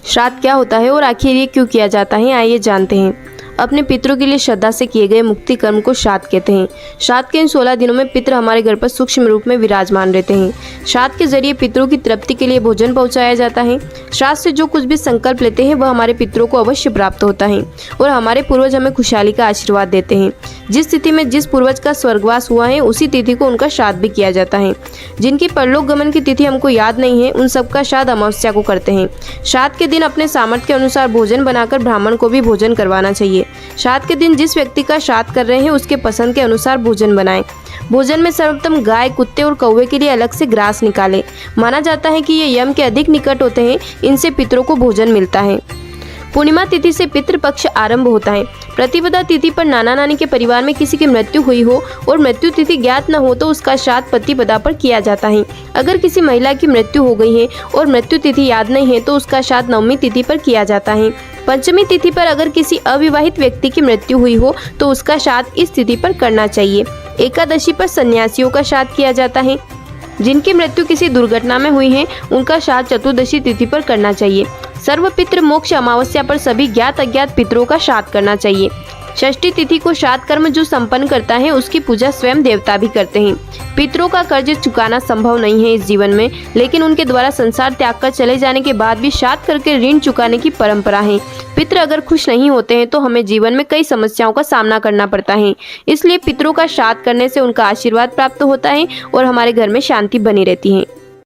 श्राद्ध क्या होता है और आखिर ये क्यों किया जाता है, आइए जानते हैं। अपने पितरों के लिए श्रद्धा से किए गए मुक्ति कर्म को श्राद्ध कहते हैं। श्राद्ध के इन 16 दिनों में पितर हमारे घर पर सूक्ष्म रूप में विराजमान रहते हैं। श्राद्ध के जरिए पितरों की तृप्ति के लिए भोजन पहुंचाया जाता है। श्राद्ध से जो कुछ भी संकल्प लेते हैं वह हमारे पितरों को अवश्य प्राप्त होता है और हमारे पूर्वज हमें खुशहाली का आशीर्वाद देते हैं। जिस तिथि में जिस पूर्वज का स्वर्गवास हुआ है उसी तिथि को उनका श्राद्ध भी किया जाता है। जिनकी परलोक गमन की तिथि हमको याद नहीं है उन सबका श्राद्ध अमावस्या को करते हैं। श्राद्ध के दिन अपने सामर्थ्य के अनुसार भोजन बनाकर ब्राह्मण को भी भोजन करवाना चाहिए। श्राद्ध के दिन जिस व्यक्ति का श्राद्ध कर रहे हैं उसके पसंद के अनुसार भोजन बनाएं। भोजन में सर्वोत्तम गाय, कुत्ते और कौवे के लिए अलग से ग्रास निकालें। माना जाता है कि ये यम के अधिक निकट होते हैं, इनसे पितरों को भोजन मिलता है। पूर्णिमा तिथि से पितृपक्ष आरंभ होता है। प्रतिपदा तिथि पर नाना नानी के परिवार में किसी की मृत्यु हुई हो और मृत्यु तिथि ज्ञात न हो तो उसका श्राद्ध प्रतिपदा पर किया जाता है। अगर किसी महिला की मृत्यु हो गई है और मृत्यु तिथि याद नहीं है तो उसका श्राद्ध नवमी तिथि पर किया जाता है। पंचमी तिथि पर अगर किसी अविवाहित व्यक्ति की मृत्यु हुई हो तो उसका श्राद्ध इस तिथि पर करना चाहिए। एकादशी पर सन्यासियों का श्राद्ध किया जाता है। जिनकी मृत्यु किसी दुर्घटना में हुई है उनका श्राद्ध चतुर्दशी तिथि पर करना चाहिए। सर्व पितृ मोक्ष अमावस्या पर सभी ज्ञात अज्ञात पितरों का श्राद्ध करना चाहिए। षष्ठी तिथि को श्राद्ध कर्म जो संपन्न करता है उसकी पूजा स्वयं देवता भी करते हैं। पितरों का कर्ज चुकाना संभव नहीं है इस जीवन में, लेकिन उनके द्वारा संसार त्याग कर चले जाने के बाद भी श्राद्ध करके ऋण चुकाने की परंपरा है। पितर अगर खुश नहीं होते हैं तो हमें जीवन में कई समस्याओं का सामना करना पड़ता है। इसलिए पितरों का श्राद्ध करने से उनका आशीर्वाद प्राप्त होता है और हमारे घर में शांति बनी रहती है।